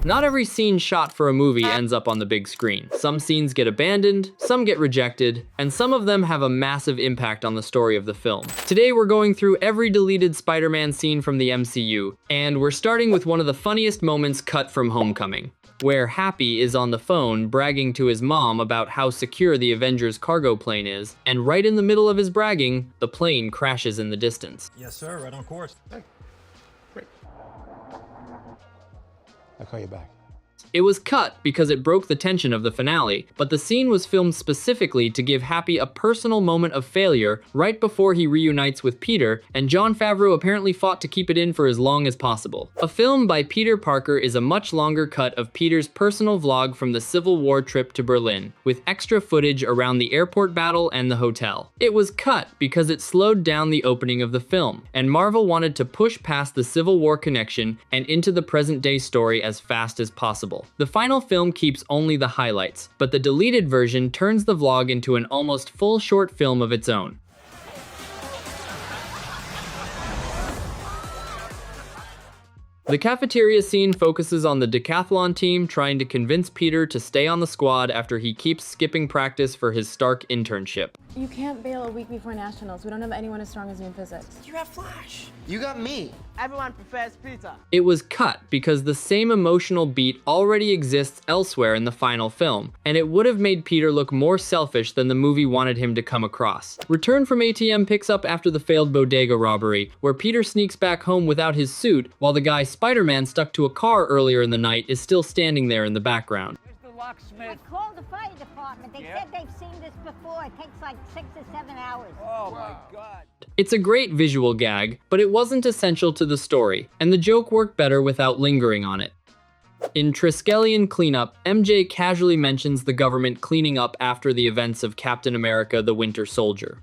Not every scene shot for a movie ends up on the big screen. Some scenes get abandoned, some get rejected, and some of them have a massive impact on the story of the film. Today we're going through every deleted Spider-Man scene from the MCU, and we're starting with one of the funniest moments cut from Homecoming, where Happy is on the phone bragging to his mom about how secure the Avengers cargo plane is, and right in the middle of his bragging, the plane crashes in the distance. Yes, sir, right on course. Hey, great. I'll call you back. It was cut because it broke the tension of the finale, but the scene was filmed specifically to give Happy a personal moment of failure right before he reunites with Peter, and Jon Favreau apparently fought to keep it in for as long as possible. A film by Peter Parker is a much longer cut of Peter's personal vlog from the Civil War trip to Berlin, with extra footage around the airport battle and the hotel. It was cut because it slowed down the opening of the film, and Marvel wanted to push past the Civil War connection and into the present-day story as fast as possible. The final film keeps only the highlights, but the deleted version turns the vlog into an almost full short film of its own. The cafeteria scene focuses on the decathlon team trying to convince Peter to stay on the squad after he keeps skipping practice for his Stark internship. You can't bail a week before nationals. We don't have anyone as strong as you in physics. You have Flash. You got me. Everyone prefers pizza. It was cut because the same emotional beat already exists elsewhere in the final film, and it would have made Peter look more selfish than the movie wanted him to come across. Return from ATM picks up after the failed bodega robbery, where Peter sneaks back home without his suit, while the guy Spider-Man stuck to a car earlier in the night is still standing there in the background. I called the fire department. They said they've seen this before. It takes like 6 or 7 hours. Oh my God. It's a great visual gag, but it wasn't essential to the story, and the joke worked better without lingering on it. In Triskelion Cleanup, MJ casually mentions the government cleaning up after the events of Captain America: The Winter Soldier.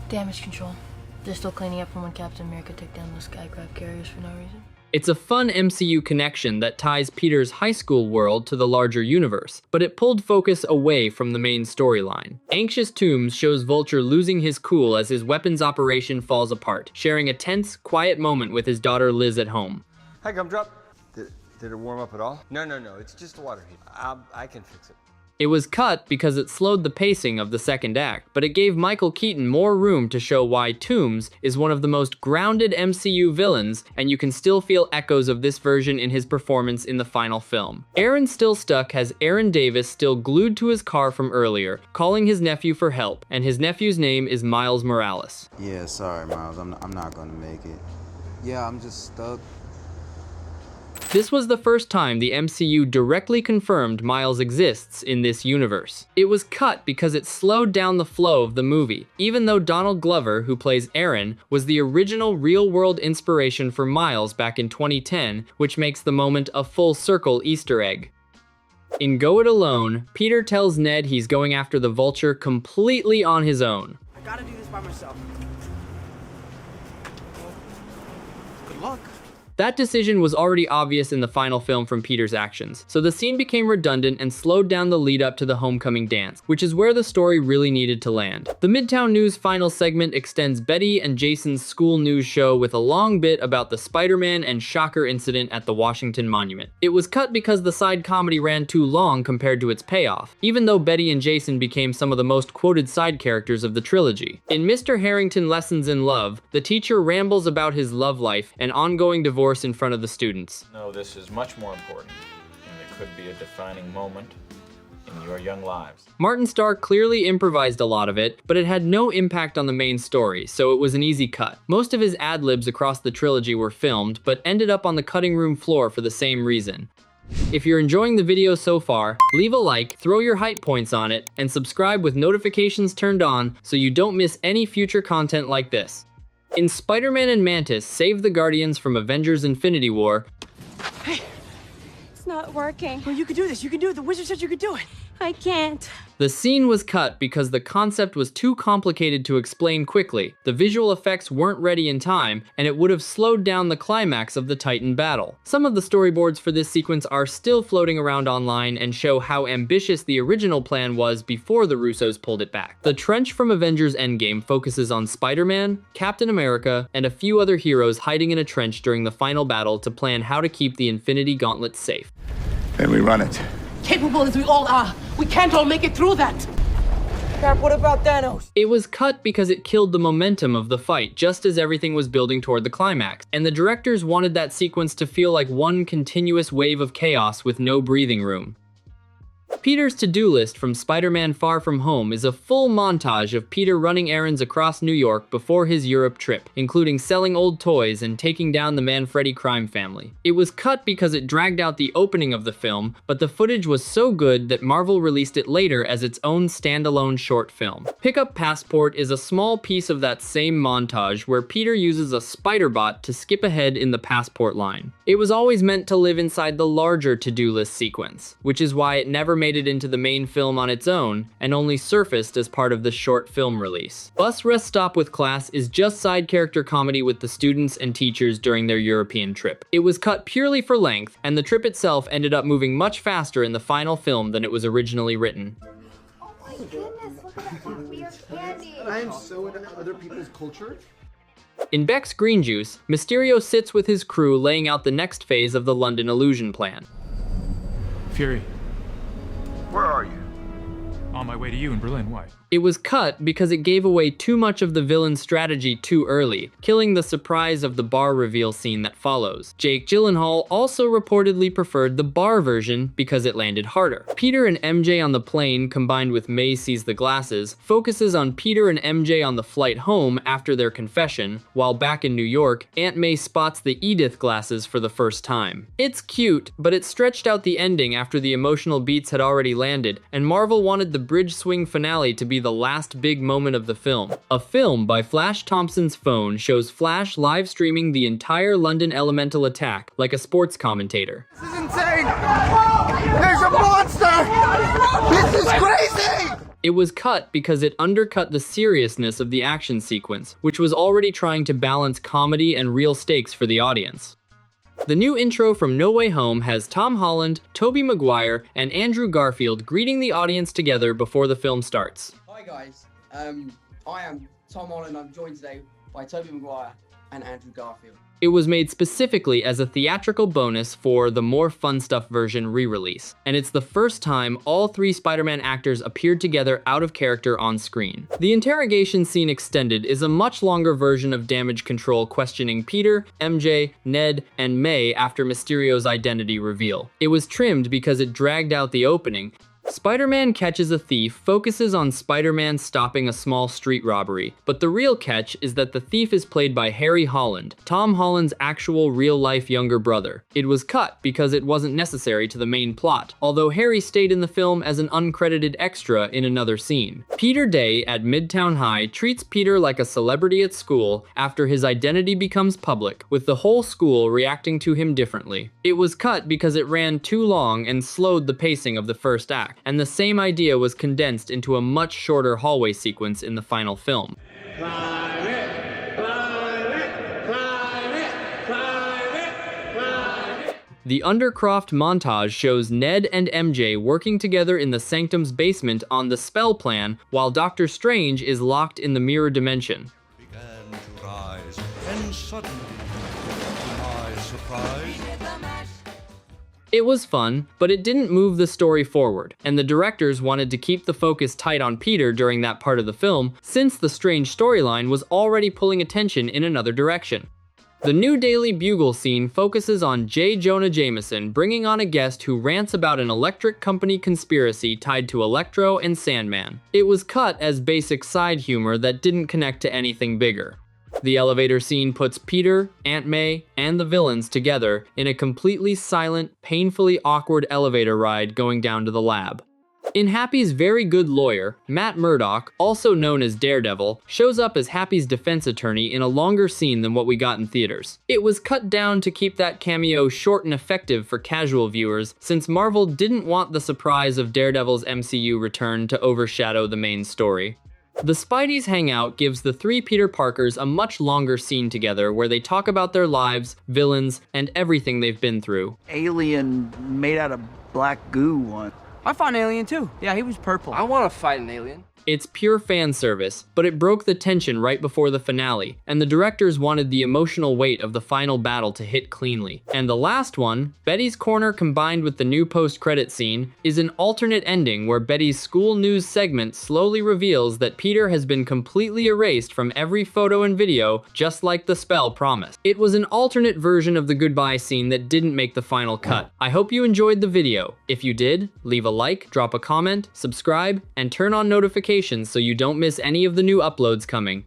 Damage control. They're still cleaning up from when Captain America took down those skycraft carriers for no reason. It's a fun MCU connection that ties Peter's high school world to the larger universe, but it pulled focus away from the main storyline. Anxious Tombs shows Vulture losing his cool as his weapons operation falls apart, sharing a tense, quiet moment with his daughter Liz at home. Hi, Gumdrop. Did it warm up at all? No, it's just a water heat. I can fix it. It was cut because it slowed the pacing of the second act, but it gave Michael Keaton more room to show why Toombs is one of the most grounded MCU villains, and you can still feel echoes of this version in his performance in the final film. Aaron Still Stuck has Aaron Davis still glued to his car from earlier, calling his nephew for help, and his nephew's name is Miles Morales. Yeah, sorry, Miles, I'm not gonna make it. Yeah, I'm just stuck. This was the first time the MCU directly confirmed Miles exists in this universe. It was cut because it slowed down the flow of the movie, even though Donald Glover, who plays Aaron, was the original real-world inspiration for Miles back in 2010, which makes the moment a full circle Easter egg. In Go It Alone, Peter tells Ned he's going after the Vulture completely on his own. I gotta do this by myself. Good luck. That decision was already obvious in the final film from Peter's actions, so the scene became redundant and slowed down the lead up to the homecoming dance, which is where the story really needed to land. The Midtown News final segment extends Betty and Jason's school news show with a long bit about the Spider-Man and Shocker incident at the Washington Monument. It was cut because the side comedy ran too long compared to its payoff, even though Betty and Jason became some of the most quoted side characters of the trilogy. In Mr. Harrington Lessons in Love, the teacher rambles about his love life and ongoing divorce in front of the students. No, this is much more important, and it could be a defining moment in your young lives. Martin Starr clearly improvised a lot of it, but it had no impact on the main story, so it was an easy cut. Most of his ad-libs across the trilogy were filmed, but ended up on the cutting room floor for the same reason. If you're enjoying the video so far, leave a like, throw your hype points on it, and subscribe with notifications turned on so you don't miss any future content like this. In Spider-Man and Mantis Save the Guardians from Avengers Infinity War, It's not working. Well, you can do this. You can do it. The wizard said you could do it. I can't. The scene was cut because the concept was too complicated to explain quickly, the visual effects weren't ready in time, and it would have slowed down the climax of the Titan battle. Some of the storyboards for this sequence are still floating around online and show how ambitious the original plan was before the Russos pulled it back. The trench from Avengers Endgame focuses on Spider-Man, Captain America, and a few other heroes hiding in a trench during the final battle to plan how to keep the Infinity Gauntlet safe. Then we run it. Capable as we all are, we can't all make it through that. Cap, what about Thanos? It was cut because it killed the momentum of the fight just as everything was building toward the climax, and the directors wanted that sequence to feel like one continuous wave of chaos with no breathing room. Peter's to-do list from Spider-Man Far From Home is a full montage of Peter running errands across New York before his Europe trip, including selling old toys and taking down the Manfredi crime family. It was cut because it dragged out the opening of the film, but the footage was so good that Marvel released it later as its own standalone short film. Pickup Passport is a small piece of that same montage where Peter uses a spider bot to skip ahead in the passport line. It was always meant to live inside the larger to-do list sequence, which is why it never made it into the main film on its own and only surfaced as part of the short film release. Bus Rest Stop with Class is just side character comedy with the students and teachers during their European trip. It was cut purely for length, and the trip itself ended up moving much faster in the final film than it was originally written. Oh my goodness, look at that weird candy. I am so into other people's culture. In Beck's Green Juice, Mysterio sits with his crew laying out the next phase of the London Illusion plan. Fury. Where are you? On my way to you in Berlin, why? It was cut because it gave away too much of the villain's strategy too early, killing the surprise of the bar reveal scene that follows. Jake Gyllenhaal also reportedly preferred the bar version because it landed harder. Peter and MJ on the plane, combined with May Sees the Glasses, focuses on Peter and MJ on the flight home after their confession, while back in New York, Aunt May spots the Edith glasses for the first time. It's cute, but it stretched out the ending after the emotional beats had already landed, and Marvel wanted the bridge swing finale to be the last big moment of the film. A film by Flash Thompson's phone shows Flash live streaming the entire London Elemental attack like a sports commentator. This is insane! There's a monster! This is crazy! It was cut because it undercut the seriousness of the action sequence, which was already trying to balance comedy and real stakes for the audience. The new intro from No Way Home has Tom Holland, Tobey Maguire, and Andrew Garfield greeting the audience together before the film starts. Hi guys, I am Tom Holland. I'm joined today by Tobey Maguire and Andrew Garfield. It was made specifically as a theatrical bonus for the More Fun Stuff version re-release, and it's the first time all three Spider-Man actors appeared together out of character on screen. The interrogation scene extended is a much longer version of Damage Control questioning Peter, MJ, Ned, and May after Mysterio's identity reveal. It was trimmed because it dragged out the opening. Spider-Man Catches a Thief focuses on Spider-Man stopping a small street robbery, but the real catch is that the thief is played by Harry Holland, Tom Holland's actual real-life younger brother. It was cut because it wasn't necessary to the main plot, although Harry stayed in the film as an uncredited extra in another scene. Peter Day at Midtown High treats Peter like a celebrity at school after his identity becomes public, with the whole school reacting to him differently. It was cut because it ran too long and slowed the pacing of the first act, and the same idea was condensed into a much shorter hallway sequence in the final film. The Undercroft montage shows Ned and MJ working together in the Sanctum's basement on the spell plan, while Doctor Strange is locked in the mirror dimension. Began to rise, and suddenly, to my surprise, It was fun, but it didn't move the story forward, and the directors wanted to keep the focus tight on Peter during that part of the film, since the Strange storyline was already pulling attention in another direction. The new Daily Bugle scene focuses on J. Jonah Jameson bringing on a guest who rants about an electric company conspiracy tied to Electro and Sandman. It was cut as basic side humor that didn't connect to anything bigger. The elevator scene puts Peter, Aunt May, and the villains together in a completely silent, painfully awkward elevator ride going down to the lab. In Happy's Very Good Lawyer, Matt Murdock, also known as Daredevil, shows up as Happy's defense attorney in a longer scene than what we got in theaters. It was cut down to keep that cameo short and effective for casual viewers, since Marvel didn't want the surprise of Daredevil's MCU return to overshadow the main story. The Spideys Hangout gives the three Peter Parkers a much longer scene together where they talk about their lives, villains, and everything they've been through. Alien made out of black goo one. I fought an alien too. Yeah, he was purple. I want to fight an alien. It's pure fan service, but it broke the tension right before the finale, and the directors wanted the emotional weight of the final battle to hit cleanly. And the last one, Betty's Corner combined with the new post-credit scene, is an alternate ending where Betty's school news segment slowly reveals that Peter has been completely erased from every photo and video, just like the spell promised. It was an alternate version of the goodbye scene that didn't make the final cut. I hope you enjoyed the video. If you did, leave a like, drop a comment, subscribe, and turn on notifications so you don't miss any of the new uploads coming.